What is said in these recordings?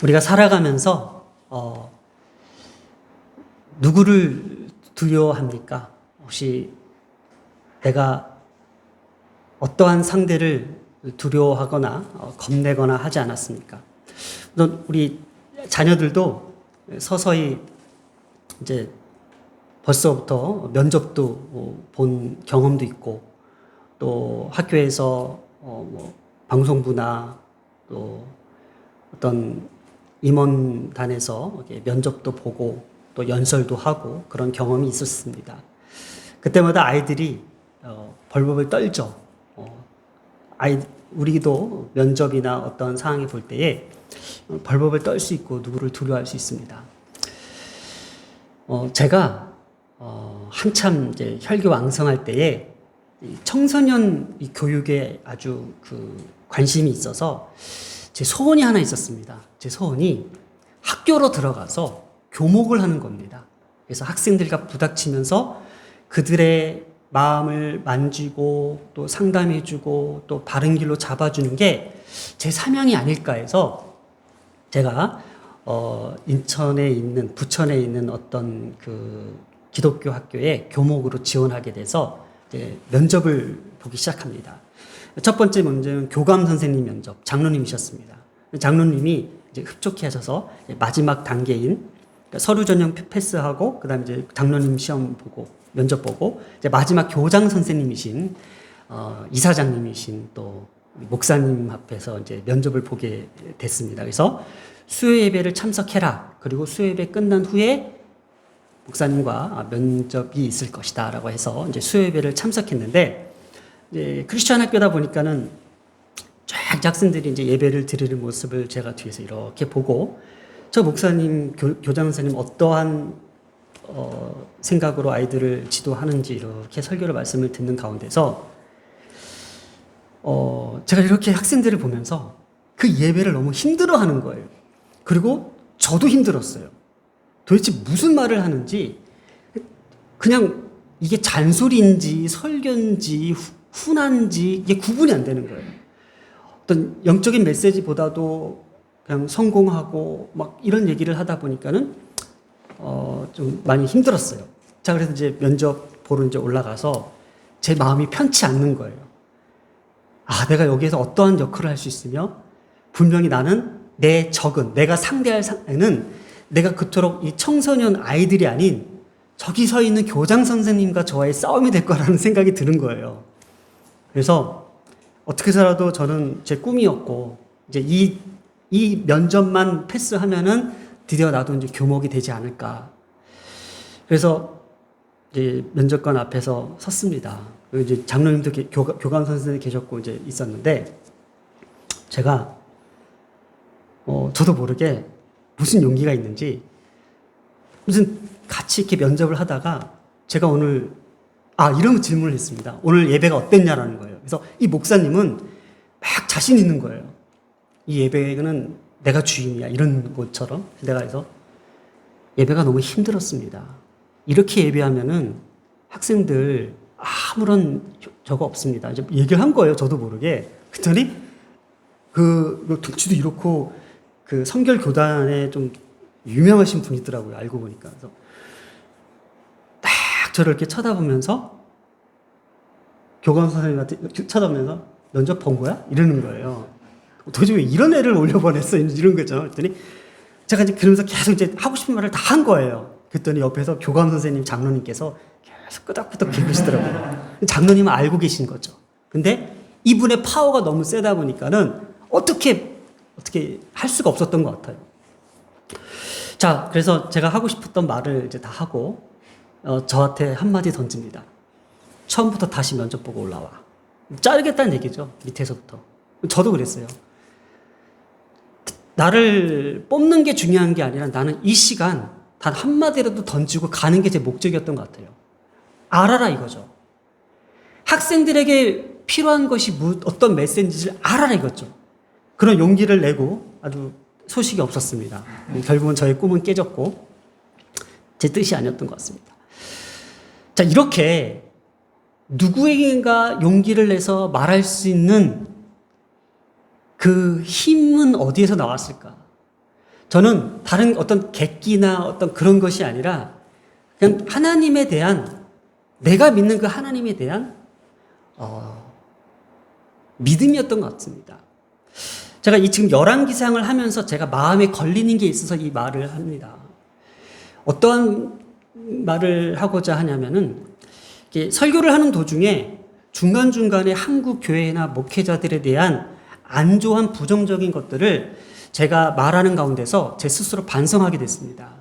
우리가 살아가면서 누구를 두려워합니까? 혹시 내가 어떠한 상대를 두려워하거나 겁내거나 하지 않았습니까? 물론 우리 자녀들도 서서히 이제 벌써부터 면접도 본 경험도 있고, 또 학교에서 뭐 방송부나 또 어떤 임원단에서 면접도 보고 또 연설도 하고 그런 경험이 있었습니다. 그때마다 아이들이 벌벌 떨죠. 우리도 면접이나 어떤 상황에 볼 때에 벌벌 떨 수 있고 누구를 두려워할 수 있습니다. 제가 한참 이제 혈기왕성할 때에 청소년 교육에 아주 관심이 있어서 제 소원이 하나 있었습니다. 제 소원이 학교로 들어가서 교목을 하는 겁니다. 그래서 학생들과 부닥치면서 그들의 마음을 만지고 또 상담해주고 또 바른 길로 잡아주는 게 제 사명이 아닐까 해서 제가 인천에 있는 부천에 있는 어떤 기독교 학교에 교목으로 지원하게 돼서 이제 면접을 보기 시작합니다. 첫 번째 문제는 교감 선생님 면접, 장로님이셨습니다. 장로님이 이제 흡족해 하셔서 마지막 단계인 서류 전형 패스하고 그다음에 이제 장로님 시험 보고 면접 보고 이제 마지막 교장 선생님이신 이사장님이신 또 목사님 앞에서 이제 면접을 보게 됐습니다. 그래서 수요 예배를 참석해라. 그리고 수요 예배 끝난 후에 목사님과 면접이 있을 것이다라고 해서 이제 수요 예배를 참석했는데, 이제 크리스천 학교다 보니까는 쫙 학생들이 이제 예배를 드리는 모습을 제가 뒤에서 이렇게 보고, 저 목사님, 교장 선생님 어떠한 생각으로 아이들을 지도하는지 이렇게 설교를 말씀을 듣는 가운데서 제가 이렇게 학생들을 보면서 그 예배를 너무 힘들어하는 거예요. 그리고 저도 힘들었어요. 도대체 무슨 말을 하는지, 그냥 이게 잔소리인지 설교인지 훈한지 이게 구분이 안 되는 거예요. 어떤 영적인 메시지보다도 그냥 성공하고 막 이런 얘기를 하다 보니까는 좀 많이 힘들었어요. 자, 그래서 이제 면접 보러 이제 올라가서 제 마음이 편치 않는 거예요. 내가 여기에서 어떠한 역할을 할 수 있으며, 분명히 나는 내 적은, 내가 상대할 상대는 내가 그토록 이 청소년 아이들이 아닌 저기 서 있는 교장 선생님과 저와의 싸움이 될 거라는 생각이 드는 거예요. 그래서 어떻게 해서라도 저는 제 꿈이었고, 이제 이 면접만 패스하면은 드디어 나도 이제 교목이 되지 않을까. 그래서 이제 면접관 앞에서 섰습니다. 이제 장로님도 교감 선생님이 계셨고 이제 있었는데, 제가 저도 모르게 무슨 용기가 있는지 무슨 같이 이렇게 면접을 하다가 제가 오늘 이런 질문을 했습니다. 오늘 예배가 어땠냐라는 거예요. 그래서 이 목사님은 막 자신 있는 거예요. 이 예배는 내가 주인이야 이런 것처럼. 내가 그래서 예배가 너무 힘들었습니다. 이렇게 예배하면은 학생들 아무런 저거 없습니다. 이제 얘기를 한 거예요. 저도 모르게. 그랬더니 등치도 이렇고 성결 교단에 좀 유명하신 분이더라고요. 알고 보니까. 그래서 딱 저를 이렇게 쳐다보면서 교감 선생님한테 쳐다보면서 면접 본 거야? 이러는 거예요. 도대체 왜 이런 애를 올려보냈어? 이런 거죠. 그랬더니 제가 이제 그러면서 계속 이제 하고 싶은 말을 다 한 거예요. 그랬더니 옆에서 교감 선생님, 장로님께서 계속 끄덕끄덕 계시더라고요. 장로님은 알고 계신 거죠. 근데 이분의 파워가 너무 세다 보니까는 어떻게 할 수가 없었던 것 같아요. 자, 그래서 제가 하고 싶었던 말을 이제 다 하고, 저한테 한마디 던집니다. 처음부터 다시 면접 보고 올라와. 자르겠다는 얘기죠. 밑에서부터. 저도 그랬어요. 나를 뽑는 게 중요한 게 아니라 나는 이 시간 단 한마디라도 던지고 가는 게 제 목적이었던 것 같아요. 알아라 이거죠. 학생들에게 필요한 것이 어떤 메시지를 알아라 이거죠. 그런 용기를 내고 아주 소식이 없었습니다. 결국은 저의 꿈은 깨졌고 제 뜻이 아니었던 것 같습니다. 자, 이렇게 누구에게인가 용기를 내서 말할 수 있는 그 힘은 어디에서 나왔을까? 저는 다른 어떤 객기나 어떤 그런 것이 아니라 그냥 하나님에 대한, 내가 믿는 그 하나님에 대한 믿음이었던 것 같습니다. 제가 이 지금 열왕기상을 하면서 제가 마음에 걸리는 게 있어서 이 말을 합니다. 어떠한 말을 하고자 하냐면은, 설교를 하는 도중에 중간중간에 한국 교회나 목회자들에 대한 안좋은 부정적인 것들을 제가 말하는 가운데서 제 스스로 반성하게 됐습니다.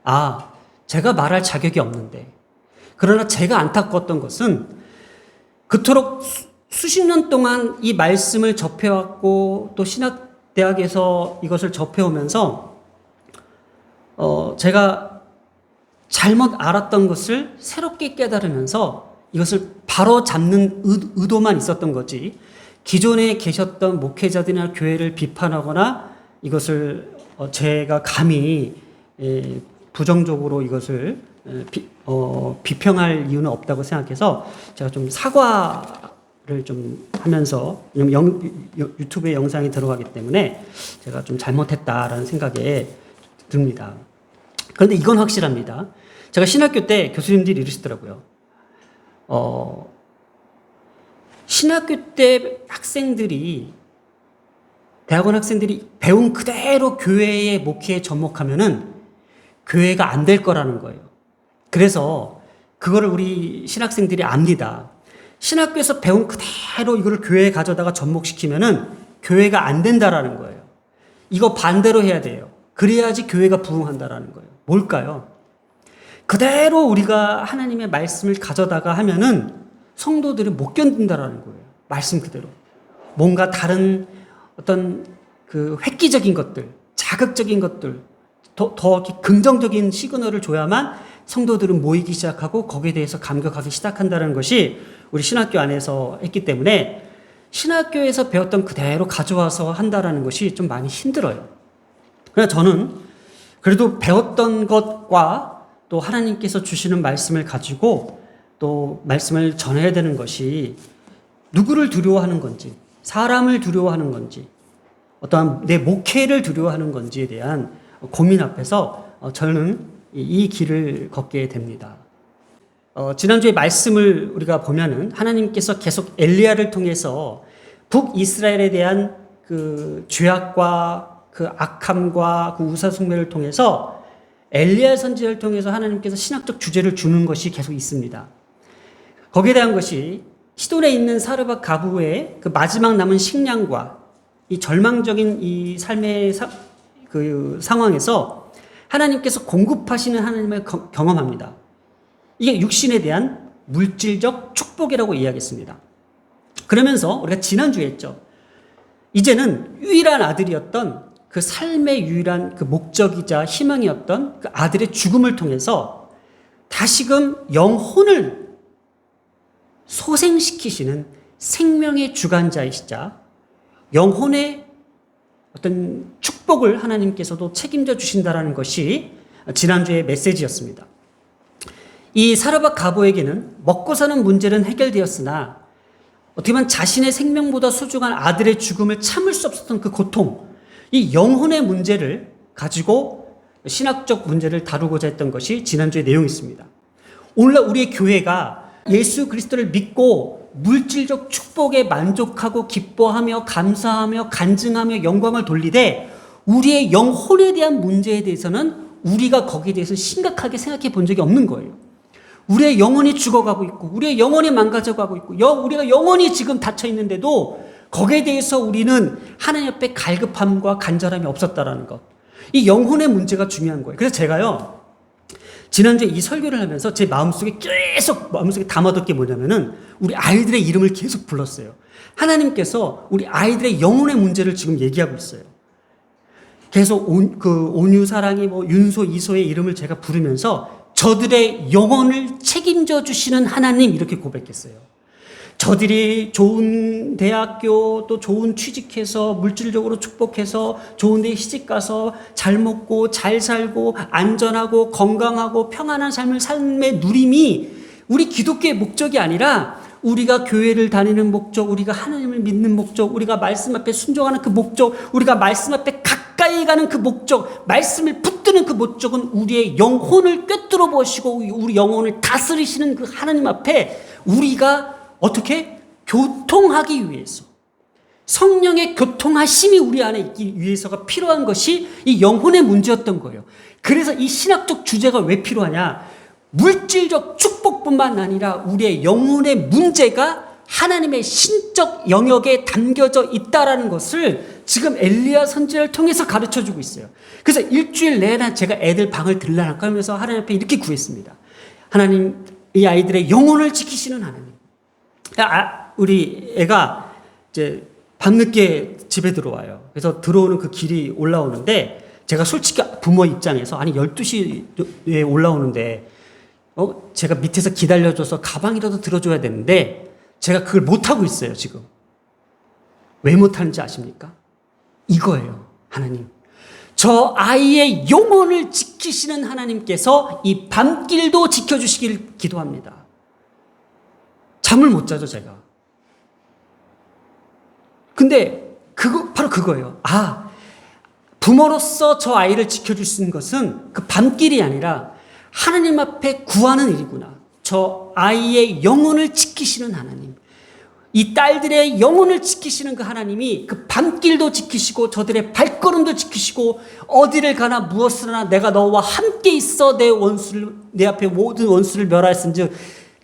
아, 제가 말할 자격이 없는데. 그러나 제가 안타까웠던 것은 그토록 수십 년 동안 이 말씀을 접해왔고 또 신학대학에서 이것을 접해오면서 제가 잘못 알았던 것을 새롭게 깨달으면서 이것을 바로 잡는 의도만 있었던 거지, 기존에 계셨던 목회자들이나 교회를 비판하거나 이것을 제가 감히 부정적으로 이것을 비평할 이유는 없다고 생각해서 제가 좀 사과를 좀 하면서, 유튜브에 영상이 들어가기 때문에 제가 좀 잘못했다라는 생각에 듭니다. 그런데 이건 확실합니다. 제가 신학교 때 교수님들이 이러시더라고요. 신학교 때 학생들이, 대학원 학생들이 배운 그대로 교회의 목회에 접목하면은 교회가 안 될 거라는 거예요. 그래서 그거를 우리 신학생들이 압니다. 신학교에서 배운 그대로 이거를 교회에 가져다가 접목시키면은 교회가 안 된다라는 거예요. 이거 반대로 해야 돼요. 그래야지 교회가 부흥한다라는 거예요. 뭘까요? 그대로 우리가 하나님의 말씀을 가져다가 하면은 성도들이 못 견딘다라는 거예요. 말씀 그대로. 뭔가 다른 어떤 그 획기적인 것들, 자극적인 것들, 더 긍정적인 시그널을 줘야만 성도들은 모이기 시작하고 거기에 대해서 감격하기 시작한다는 것이 우리 신학교 안에서 했기 때문에 신학교에서 배웠던 그대로 가져와서 한다라는 것이 좀 많이 힘들어요. 그러나 저는 그래도 배웠던 것과 또 하나님께서 주시는 말씀을 가지고 또 말씀을 전해야 되는 것이 누구를 두려워하는 건지, 사람을 두려워하는 건지, 어떠한 내 목회를 두려워하는 건지에 대한 고민 앞에서 저는 이 길을 걷게 됩니다. 지난주에 말씀을 우리가 보면은 하나님께서 계속 엘리야를 통해서 북이스라엘에 대한 그 죄악과 그 악함과 그 우상숭배를 통해서 엘리야 선지자를 통해서 하나님께서 신학적 주제를 주는 것이 계속 있습니다. 거기에 대한 것이 시돈에 있는 사르밧 가부의 그 마지막 남은 식량과 이 절망적인 이 삶의 그 상황에서 하나님께서 공급하시는 하나님을 경험합니다. 이게 육신에 대한 물질적 축복이라고 이야기했습니다. 그러면서 우리가 지난주에 했죠. 이제는 유일한 아들이었던 그 삶의 유일한 그 목적이자 희망이었던 그 아들의 죽음을 통해서 다시금 영혼을 소생시키시는 생명의 주관자이시자 영혼의 어떤 축복을 하나님께서도 책임져 주신다라는 것이 지난주의 메시지였습니다. 이 사르밧 가부에게는 먹고 사는 문제는 해결되었으나 어떻게 보면 자신의 생명보다 소중한 아들의 죽음을 참을 수 없었던 그 고통, 이 영혼의 문제를 가지고 신학적 문제를 다루고자 했던 것이 지난주의 내용이었습니다. 오늘날 우리의 교회가 예수 그리스도를 믿고 물질적 축복에 만족하고 기뻐하며 감사하며 간증하며 영광을 돌리되 우리의 영혼에 대한 문제에 대해서는 우리가 거기에 대해서 심각하게 생각해 본 적이 없는 거예요. 우리의 영혼이 죽어가고 있고 우리의 영혼이 망가져가고 있고 우리가 영혼이 지금 닫혀 있는데도 거기에 대해서 우리는 하나님 앞에 갈급함과 간절함이 없었다라는 것. 이 영혼의 문제가 중요한 거예요. 그래서 제가요, 지난주에 이 설교를 하면서 제 마음속에 담아뒀던 게 뭐냐면은 우리 아이들의 이름을 계속 불렀어요. 하나님께서 우리 아이들의 영혼의 문제를 지금 얘기하고 있어요. 계속 온유 사랑이 윤소 이소의 이름을 제가 부르면서 저들의 영혼을 책임져 주시는 하나님 이렇게 고백했어요. 저들이 좋은 대학교 또 좋은 취직해서 물질적으로 축복해서 좋은 데 시집가서 잘 먹고 잘 살고 안전하고 건강하고 평안한 삶의 누림이 우리 기독교의 목적이 아니라 우리가 교회를 다니는 목적, 우리가 하나님을 믿는 목적, 우리가 말씀 앞에 순종하는 그 목적, 우리가 말씀 앞에 가까이 가까이 가는 그 목적, 말씀을 붙드는 그 목적은 우리의 영혼을 꿰뚫어 보시고 우리 영혼을 다스리시는 그 하나님 앞에 우리가 어떻게 교통하기 위해서, 성령의 교통하심이 우리 안에 있기 위해서가 필요한 것이 이 영혼의 문제였던 거예요. 그래서 이 신학적 주제가 왜 필요하냐? 물질적 축복뿐만 아니라 우리의 영혼의 문제가 하나님의 신적 영역에 담겨져 있다라는 것을 지금 엘리야 선지자를 통해서 가르쳐주고 있어요. 그래서 일주일 내내 제가 애들 방을 들라날까 하면서 하나님 앞에 이렇게 구했습니다. 하나님, 이 아이들의 영혼을 지키시는 하나님. 우리 애가 이제 밤늦게 집에 들어와요. 그래서 들어오는 그 길이 올라오는데 제가 솔직히 부모 입장에서 아니 12시에 올라오는데 제가 밑에서 기다려줘서 가방이라도 들어줘야 되는데 제가 그걸 못하고 있어요, 지금. 왜 못하는지 아십니까? 이거예요, 하나님. 저 아이의 영혼을 지키시는 하나님께서 이 밤길도 지켜주시길 기도합니다. 잠을 못 자죠, 제가. 근데 바로 그거예요. 부모로서 저 아이를 지켜줄 수 있는 것은 그 밤길이 아니라 하나님 앞에 구하는 일이구나. 저 아이의 영혼을 지키시는 하나님, 이 딸들의 영혼을 지키시는 그 하나님이 그 밤길도 지키시고 저들의 발걸음도 지키시고 어디를 가나 무엇을 하나 내가 너와 함께 있어 내 앞에 모든 원수를 멸하였은즉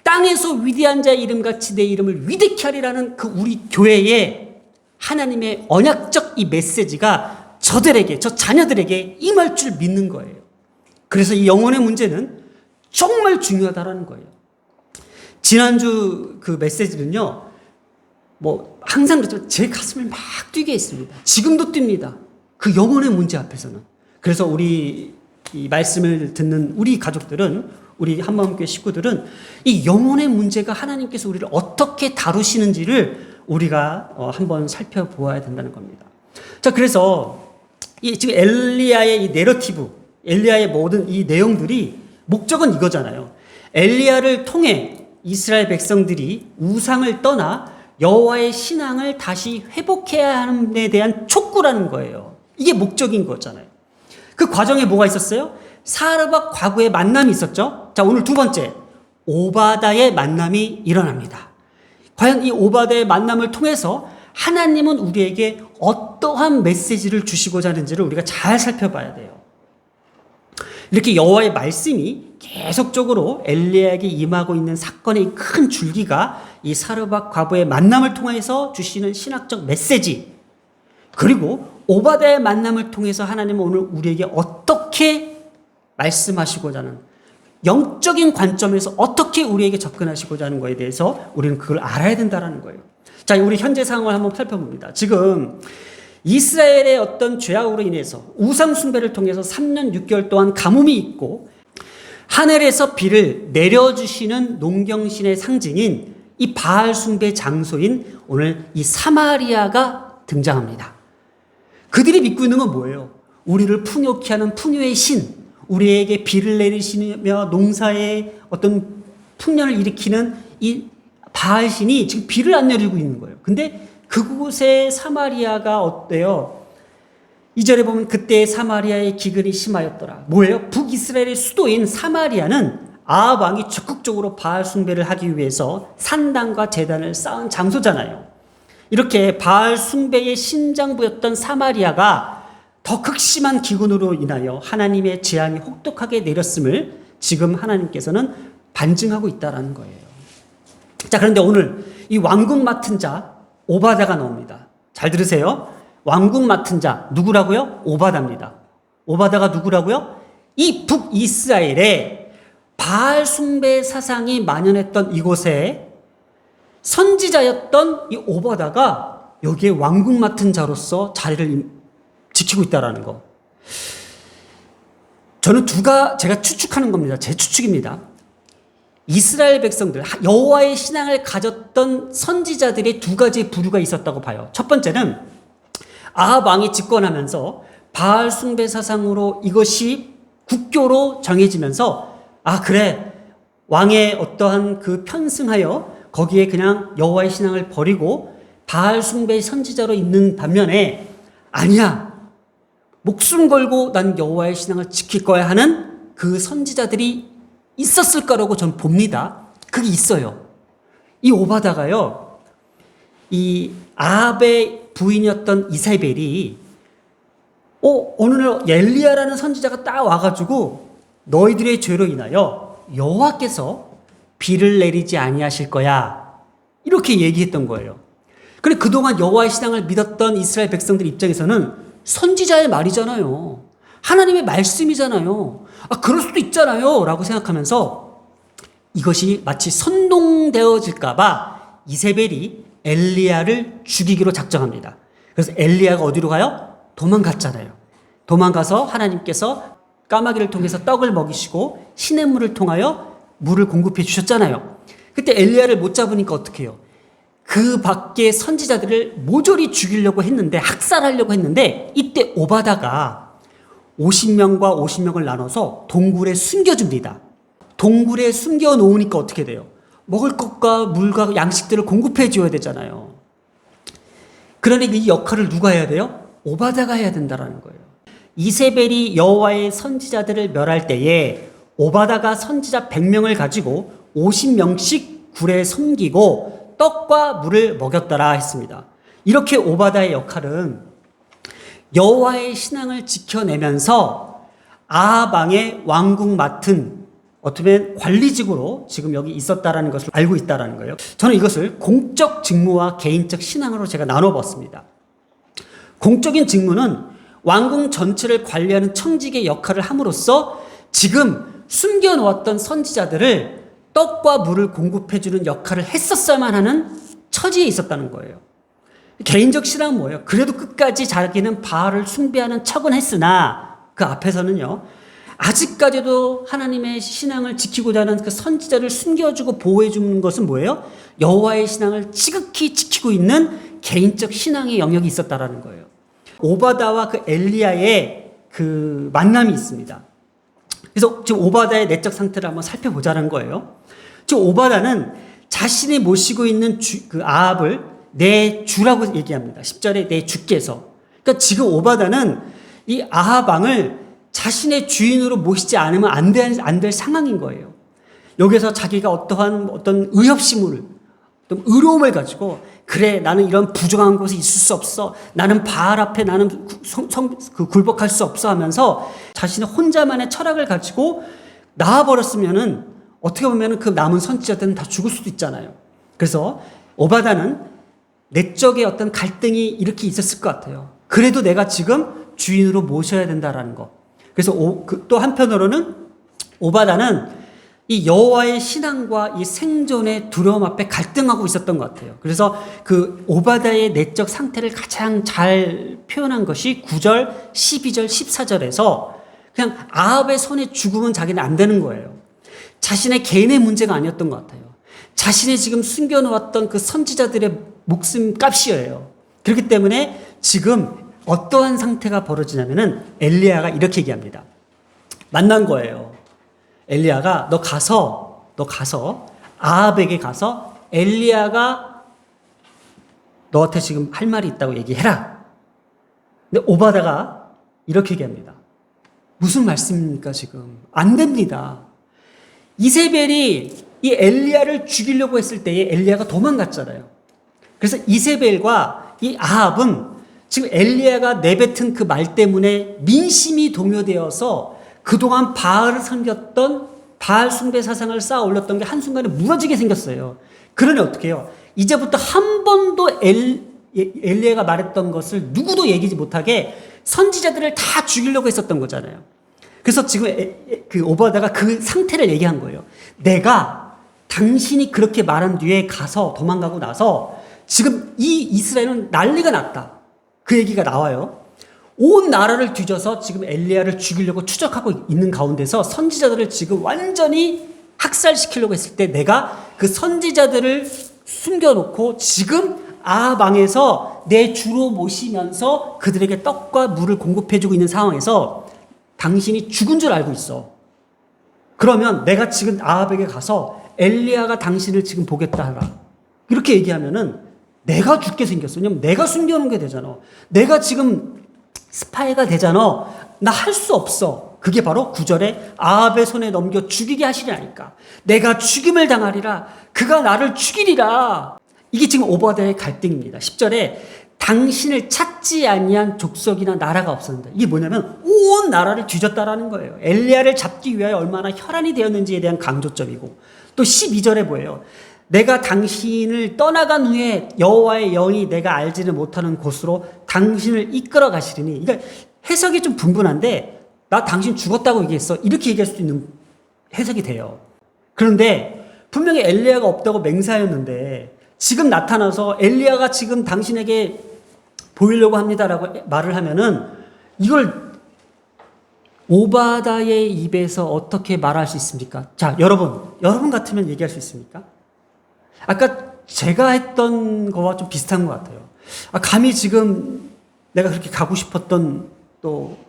땅에서 위대한 자의 이름같이 내 이름을 위대케 하리라는 그 우리 교회의 하나님의 언약적 이 메시지가 저들에게, 저 자녀들에게 임할 줄 믿는 거예요. 그래서 이 영혼의 문제는 정말 중요하다라는 거예요. 지난주 그 메시지는요, 항상 그렇지만 제 가슴을 막 뛰게 했습니다. 지금도 뜁니다. 그 영혼의 문제 앞에서는. 그래서 우리 이 말씀을 듣는 우리 가족들은, 우리 한마음교회 식구들은 이 영혼의 문제가 하나님께서 우리를 어떻게 다루시는지를 우리가 한번 살펴보아야 된다는 겁니다. 자, 그래서 지금 엘리야의 이 내러티브, 엘리야의 모든 이 내용들이 목적은 이거잖아요. 엘리야를 통해 이스라엘 백성들이 우상을 떠나 여호와의 신앙을 다시 회복해야 하는 데 대한 촉구라는 거예요. 이게 목적인 거잖아요. 그 과정에 뭐가 있었어요? 사르밧 과부의 만남이 있었죠. 자, 오늘 두 번째, 오바다의 만남이 일어납니다. 과연 이 오바다의 만남을 통해서 하나님은 우리에게 어떠한 메시지를 주시고자 하는지를 우리가 잘 살펴봐야 돼요. 이렇게 여호와의 말씀이 계속적으로 엘리야에게 임하고 있는 사건의 큰 줄기가 이 사르밧 과부의 만남을 통해서 주시는 신학적 메시지, 그리고 오바다의 만남을 통해서 하나님은 오늘 우리에게 어떻게 말씀하시고자 하는, 영적인 관점에서 어떻게 우리에게 접근하시고자 하는 것에 대해서 우리는 그걸 알아야 된다는 거예요. 자, 우리 현재 상황을 한번 살펴봅니다. 지금 이스라엘의 어떤 죄악으로 인해서 우상 숭배를 통해서 3년 6개월 동안 가뭄이 있고, 하늘에서 비를 내려주시는 농경신의 상징인 이 바알 숭배 장소인 오늘 이 사마리아가 등장합니다. 그들이 믿고 있는 건 뭐예요? 우리를 풍요케 하는 풍요의 신, 우리에게 비를 내리시며 농사의 어떤 풍년을 일으키는 이 바알 신이 지금 비를 안 내리고 있는 거예요. 근데 그곳의 사마리아가 어때요? 2절에 보면 그때 사마리아의 기근이 심하였더라. 뭐예요? 북이스라엘의 수도인 사마리아는 아합 왕이 적극적으로 바알 숭배를 하기 위해서 산당과 제단을 쌓은 장소잖아요. 이렇게 바알 숭배의 심장부였던 사마리아가 더 극심한 기근으로 인하여 하나님의 재앙이 혹독하게 내렸음을 지금 하나님께서는 반증하고 있다는 거예요. 자, 그런데 오늘 이 왕궁 맡은 자 오바다가 나옵니다. 잘 들으세요. 왕궁 맡은 자 누구라고요? 오바다입니다. 오바다가 누구라고요? 이 북이스라엘에 바알 숭배 사상이 만연했던 이곳에 선지자였던 이 오바다가 여기에 왕궁 맡은 자로서 자리를 지키고 있다는 거. 저는 제가 추측하는 겁니다. 제 추측입니다. 이스라엘 백성들, 여호와의 신앙을 가졌던 선지자들의 두 가지 부류가 있었다고 봐요. 첫 번째는 아합 왕이 집권하면서 바알 숭배 사상으로 이것이 국교로 정해지면서 그래, 왕의 어떠한 그 편승하여 거기에 그냥 여호와의 신앙을 버리고 바알 숭배의 선지자로 있는 반면에 아니야, 목숨 걸고 난 여호와의 신앙을 지킬 거야 하는 그 선지자들이 있었을 거라고 전 봅니다. 그게 있어요. 이 오바다가요, 이 아합의 부인이었던 이세벨이 어느 날 엘리야라는 선지자가 딱 와가지고 너희들의 죄로 인하여 여호와께서 비를 내리지 아니하실 거야, 이렇게 얘기했던 거예요. 그런데 그동안 여호와의 신앙을 믿었던 이스라엘 백성들 입장에서는 선지자의 말이잖아요. 하나님의 말씀이잖아요. 그럴 수도 있잖아요 라고 생각하면서 이것이 마치 선동되어질까봐 이세벨이 엘리야를 죽이기로 작정합니다. 그래서 엘리야가 어디로 가요? 도망갔잖아요. 도망가서 하나님께서 까마귀를 통해서 떡을 먹이시고 시냇물을 통하여 물을 공급해 주셨잖아요. 그때 엘리야를 못 잡으니까 어떻게 해요? 그 밖에 선지자들을 모조리 죽이려고 했는데, 학살하려고 했는데, 이때 오바다가 50명과 50명을 나눠서 동굴에 숨겨줍니다. 동굴에 숨겨 놓으니까 어떻게 돼요? 먹을 것과 물과 양식들을 공급해 줘야 되잖아요. 그러니 이 역할을 누가 해야 돼요? 오바다가 해야 된다라는 거예요. 이세벨이 여호와의 선지자들을 멸할 때에 오바다가 선지자 100명을 가지고 50명씩 굴에 숨기고 떡과 물을 먹였더라 했습니다. 이렇게 오바다의 역할은 여호와의 신앙을 지켜내면서 아합 왕의 왕궁 맡은 어쩌면 관리직으로 지금 여기 있었다라는 것을 알고 있다라는 거예요. 저는 이것을 공적 직무와 개인적 신앙으로 제가 나눠봤습니다. 공적인 직무는 왕궁 전체를 관리하는 청직의 역할을 함으로써 지금 숨겨놓았던 선지자들을 떡과 물을 공급해주는 역할을 했었어야만 하는 처지에 있었다는 거예요. 개인적 신앙은 뭐예요? 그래도 끝까지 자기는 바알을 숭배하는 척은 했으나 그 앞에서는요, 아직까지도 하나님의 신앙을 지키고자 하는 그 선지자를 숨겨주고 보호해주는 것은 뭐예요? 여호와의 신앙을 지극히 지키고 있는 개인적 신앙의 영역이 있었다라는 거예요. 오바다와 그 엘리야의 그 만남이 있습니다. 그래서 지금 오바다의 내적 상태를 한번 살펴보자는 거예요. 지금 오바다는 자신이 모시고 있는 그 아합을 내 주라고 얘기합니다. 10절에 내 주께서. 그러니까 지금 오바다는 이 아합 왕을 자신의 주인으로 모시지 않으면 안 될 상황인 거예요. 여기서 자기가 어떤 의협심을, 어떤 의로움을 가지고, 그래, 나는 이런 부정한 곳에 있을 수 없어, 나는 바알 앞에 나는 굴복할 수 없어 하면서 자신의 혼자만의 철학을 가지고 나와버렸으면은 어떻게 보면은 그 남은 선지자들은 다 죽을 수도 있잖아요. 그래서 오바다는 내적의 어떤 갈등이 이렇게 있었을 것 같아요. 그래도 내가 지금 주인으로 모셔야 된다라는 거. 그래서 또 한편으로는 오바다는 이 여호와의 신앙과 이 생존의 두려움 앞에 갈등하고 있었던 것 같아요. 그래서 그 오바다의 내적 상태를 가장 잘 표현한 것이 9절, 12절, 14절에서 그냥 아합의 손에 죽으면 자기는 안 되는 거예요. 자신의 개인의 문제가 아니었던 것 같아요. 자신이 지금 숨겨놓았던 그 선지자들의 목숨값이에요. 그렇기 때문에 지금 어떠한 상태가 벌어지냐면은 엘리야가 이렇게 얘기합니다. 만난 거예요. 엘리야가 너 가서 아합에게 가서 엘리야가 너한테 지금 할 말이 있다고 얘기해라. 근데 오바다가 이렇게 얘기합니다. 무슨 말씀입니까 지금? 안 됩니다. 이세벨이 이 엘리야를 죽이려고 했을 때에 엘리야가 도망갔잖아요. 그래서 이세벨과 이 아합은 지금 엘리야가 내뱉은 그 말 때문에 민심이 동요되어서 그동안 바알을 섬겼던 바알 숭배 사상을 쌓아 올렸던 게 한순간에 무너지게 생겼어요. 그러니 어떻게 해요? 이제부터 한 번도 엘리야가 말했던 것을 누구도 얘기하지 못하게 선지자들을 다 죽이려고 했었던 거잖아요. 그래서 지금 그 오바다가 그 상태를 얘기한 거예요. 내가 당신이 그렇게 말한 뒤에 가서 도망가고 나서 지금 이 이스라엘은 난리가 났다. 그 얘기가 나와요. 온 나라를 뒤져서 지금 엘리야를 죽이려고 추적하고 있는 가운데서 선지자들을 지금 완전히 학살시키려고 했을 때 내가 그 선지자들을 숨겨놓고 지금 아합 왕에서 내 주로 모시면서 그들에게 떡과 물을 공급해주고 있는 상황에서 당신이 죽은 줄 알고 있어. 그러면 내가 지금 아합에게 가서 엘리야가 당신을 지금 보겠다 하라. 이렇게 얘기하면은 내가 죽게 생겼어. 왜냐면 내가 숨겨놓은 게 되잖아. 내가 지금 스파이가 되잖아. 나 할 수 없어. 그게 바로 9절에 아합의 손에 넘겨 죽이게 하시리라니까. 내가 죽임을 당하리라. 그가 나를 죽이리라. 이게 지금 오바댜의 갈등입니다. 10절에 당신을 찾지 아니한 족속이나 나라가 없었는데, 이게 뭐냐면 온 나라를 뒤졌다라는 거예요. 엘리야를 잡기 위하여 얼마나 혈안이 되었는지에 대한 강조점이고, 또 12절에 뭐예요? 내가 당신을 떠나간 후에 여호와의 영이 내가 알지는 못하는 곳으로 당신을 이끌어 가시리니. 그러니까 해석이 좀 분분한데, 나 당신 죽었다고 얘기했어, 이렇게 얘기할 수 있는 해석이 돼요. 그런데 분명히 엘리야가 없다고 맹세하였는데 지금 나타나서 엘리야가 지금 당신에게 보이려고 합니다라고 말을 하면은, 이걸 오바댜의 입에서 어떻게 말할 수 있습니까? 자, 여러분 같으면 얘기할 수 있습니까? 아까 제가 했던 거와 좀 비슷한 것 같아요. 감히 지금 내가 그렇게 가고 싶었던 또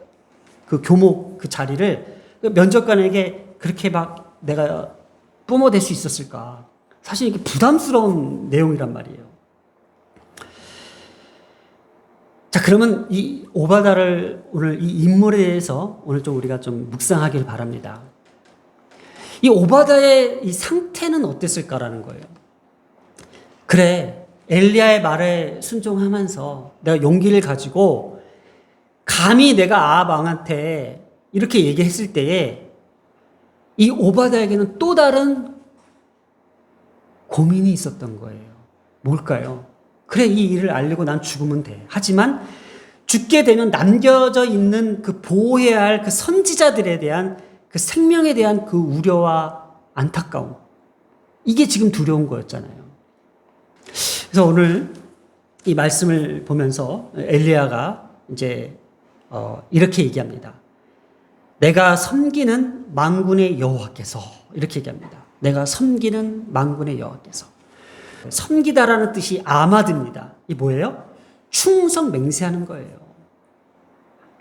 그 교목 그 자리를 면접관에게 그렇게 막 내가 뿜어댈 수 있었을까? 사실 이게 부담스러운 내용이란 말이에요. 자, 그러면 이 오바댜를 오늘 이 인물에 대해서 오늘 좀 우리가 좀 묵상하길 바랍니다. 이 오바댜의 이 상태는 어땠을까라는 거예요. 그래, 엘리야의 말에 순종하면서 내가 용기를 가지고 감히 내가 아합 왕한테 이렇게 얘기했을 때에 이 오바댜에게는 또 다른 고민이 있었던 거예요. 뭘까요? 그래, 이 일을 알리고 난 죽으면 돼. 하지만 죽게 되면 남겨져 있는 그 보호해야 할 그 선지자들에 대한 그 생명에 대한 그 우려와 안타까움, 이게 지금 두려운 거였잖아요. 그래서 오늘 이 말씀을 보면서 엘리야가 이제 이렇게 얘기합니다. 내가 섬기는 만군의 여호와께서, 이렇게 얘기합니다. 내가 섬기는 만군의 여호와께서. 섬기다라는 뜻이 아마드입니다. 이 뭐예요? 충성 맹세하는 거예요.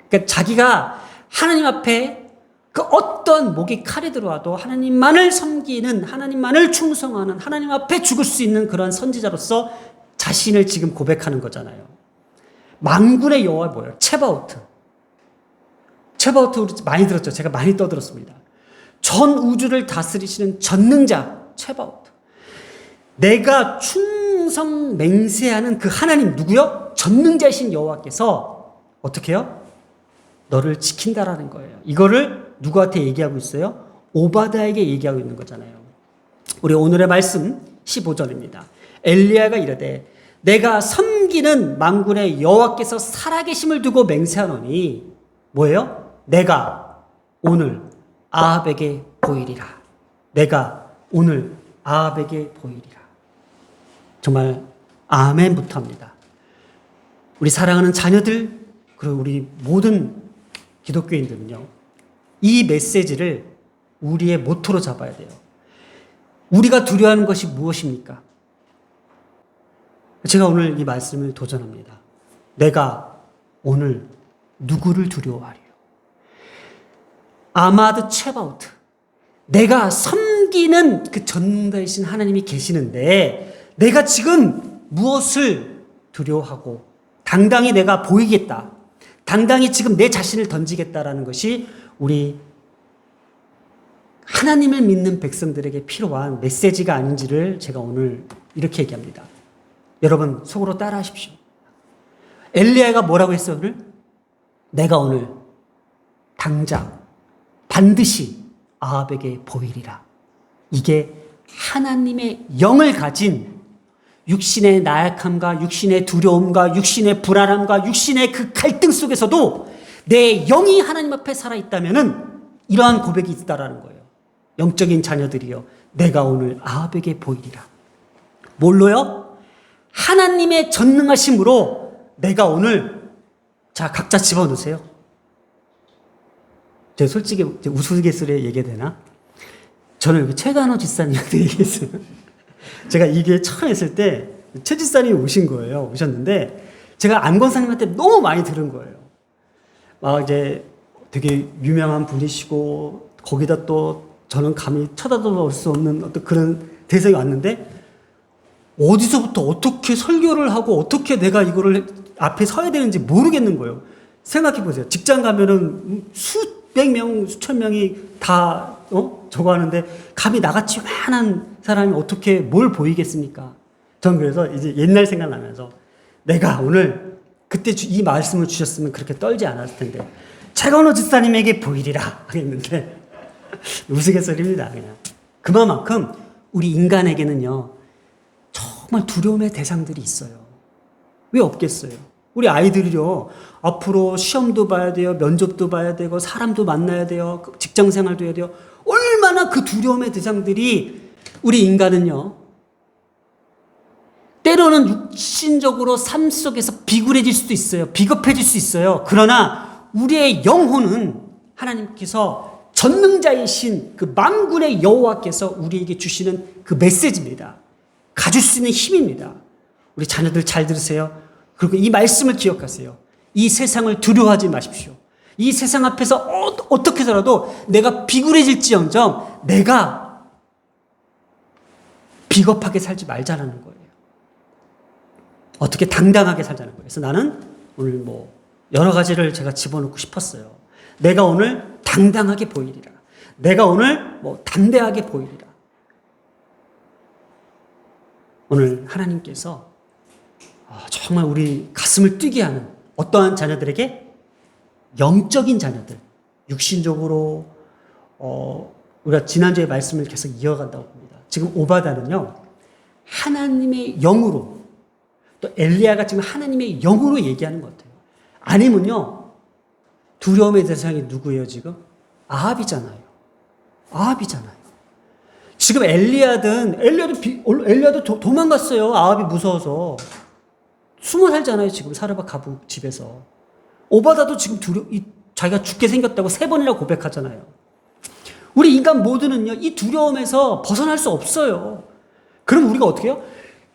그러니까 자기가 하나님 앞에 그 어떤 목이 칼이 들어와도 하나님만을 섬기는, 하나님만을 충성하는, 하나님 앞에 죽을 수 있는 그런 선지자로서 자신을 지금 고백하는 거잖아요. 만군의 여호와 뭐예요? 체바오트. 체바오트 우리 많이 들었죠? 제가 많이 떠들었습니다. 전 우주를 다스리시는 전능자 체바오트. 내가 충성 맹세하는 그 하나님, 누구요? 전능자이신 여호와께서 어떻게 해요? 너를 지킨다라는 거예요. 이거를 누구한테 얘기하고 있어요? 오바댜에게 얘기하고 있는 거잖아요. 우리 오늘의 말씀 15절입니다. 엘리야가 이르되 내가 섬기는 만군의 여호와께서 살아계심을 두고 맹세하노니, 뭐예요? 내가 오늘 아합에게 보이리라. 내가 오늘 아합에게 보이리라. 정말 아멘부터 합니다. 우리 사랑하는 자녀들, 그리고 우리 모든 기독교인들은요, 이 메시지를 우리의 모토로 잡아야 돼요. 우리가 두려워하는 것이 무엇입니까? 제가 오늘 이 말씀을 도전합니다. 내가 오늘 누구를 두려워하리요? 아마드 체바우트. 내가 섬기는 그 전능자이신 하나님이 계시는데 내가 지금 무엇을 두려워하고 당당히 내가 보이겠다, 당당히 지금 내 자신을 던지겠다라는 것이 우리 하나님을 믿는 백성들에게 필요한 메시지가 아닌지를 제가 오늘 이렇게 얘기합니다. 여러분 속으로 따라 하십시오. 엘리야가 뭐라고 했어요? 오늘? 내가 오늘 당장 반드시 아합에게 보이리라. 이게 하나님의 영을 가진 육신의 나약함과 육신의 두려움과 육신의 불안함과 육신의 그 갈등 속에서도 내 영이 하나님 앞에 살아있다면 이러한 고백이 있다라는 거예요. 영적인 자녀들이요, 내가 오늘 아합에게 보이리라. 뭘로요? 하나님의 전능하심으로 내가 오늘, 자 각자 집어넣으세요. 제가 솔직히 우스갯소리에 얘기해야 되나? 저는 여기 최간호 집사님한테 얘기했어요. 제가 이 교회 처음 했을 때 최 집사님이 오셨는데 제가 안 권사님한테 너무 많이 들은 거예요. 막 이제 되게 유명한 분이시고 거기다 또 저는 감히 쳐다도 볼 수 없는 어떤 그런 대상이 왔는데 어디서부터 어떻게 설교를 하고 어떻게 내가 이거를 앞에 서야 되는지 모르겠는 거예요. 생각해 보세요. 직장 가면은 수백 명, 수천 명이 다 저거 하는데 감히 나같이 많은 사람이 어떻게 뭘 보이겠습니까? 전 그래서 이제 옛날 생각나면서 내가 오늘 그때 이 말씀을 주셨으면 그렇게 떨지 않았을 텐데 최건호 집사님에게 보이리라 하겠는데 우스갯소리입니다. 그냥 그만큼 우리 인간에게는요 정말 두려움의 대상들이 있어요. 왜 없겠어요? 우리 아이들이요 앞으로 시험도 봐야 돼요, 면접도 봐야 되고 사람도 만나야 돼요, 직장 생활도 해야 돼요. 얼마나 그 두려움의 대상들이 우리 인간은요 때로는 육신적으로 삶 속에서 비굴해질 수도 있어요. 비겁해질 수 있어요. 그러나 우리의 영혼은 하나님께서 전능자이신 그 만군의 여호와께서 우리에게 주시는 그 메시지입니다. 가질 수 있는 힘입니다. 우리 자녀들 잘 들으세요. 그리고 이 말씀을 기억하세요. 이 세상을 두려워하지 마십시오. 이 세상 앞에서 어떻게 해서라도 내가 비굴해질지언정 내가 비겁하게 살지 말자라는 거예요. 어떻게 당당하게 살자는 거예요. 그래서 나는 오늘 여러 가지를 제가 집어넣고 싶었어요. 내가 오늘 당당하게 보이리라. 내가 오늘 담대하게 보이리라. 오늘 하나님께서 정말 우리 가슴을 뛰게 하는 어떠한 자녀들에게 영적인 자녀들, 육신적으로 우리가 지난주에 말씀을 계속 이어간다고 봅니다. 지금 오바다는요 하나님의 영으로, 또 엘리야가 지금 하나님의 영으로 얘기하는 것 같아요. 아니면요 두려움의 대상이 누구예요? 지금 아합이잖아요. 지금 엘리야도 도망갔어요. 아합이 무서워서 숨어 살잖아요. 지금 사르밧 가부 집에서. 오바다도 지금 자기가 죽게 생겼다고 3번이나 고백하잖아요. 우리 인간 모두는요 이 두려움에서 벗어날 수 없어요. 그럼 우리가 어떻게 해요?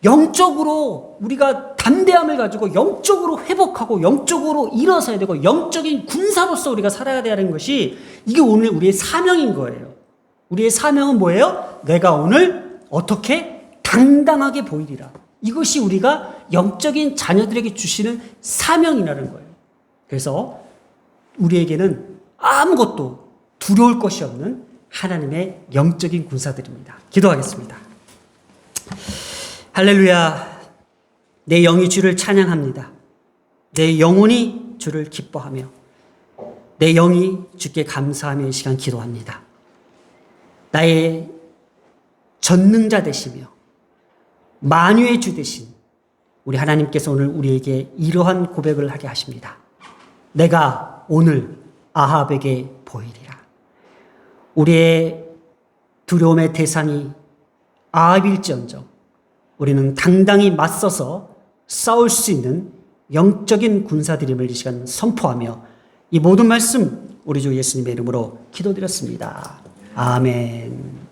영적으로 우리가 담대함을 가지고 영적으로 회복하고 영적으로 일어서야 되고 영적인 군사로서 우리가 살아야 되는 것이 이게 오늘 우리의 사명인 거예요. 우리의 사명은 뭐예요? 내가 오늘 어떻게 당당하게 보이리라. 이것이 우리가 영적인 자녀들에게 주시는 사명이라는 거예요. 그래서 우리에게는 아무것도 두려울 것이 없는 하나님의 영적인 군사들입니다. 기도하겠습니다. 할렐루야. 내 영이 주를 찬양합니다. 내 영혼이 주를 기뻐하며 내 영이 주께 감사하며 이 시간 기도합니다. 나의 전능자 되시며 만유의 주 되신 우리 하나님께서 오늘 우리에게 이러한 고백을 하게 하십니다. 내가 오늘 아합에게 보이리라. 우리의 두려움의 대상이 아합일지언정 우리는 당당히 맞서서 싸울 수 있는 영적인 군사들임을 이 시간 선포하며 이 모든 말씀 우리 주 예수님의 이름으로 기도드렸습니다. 아멘.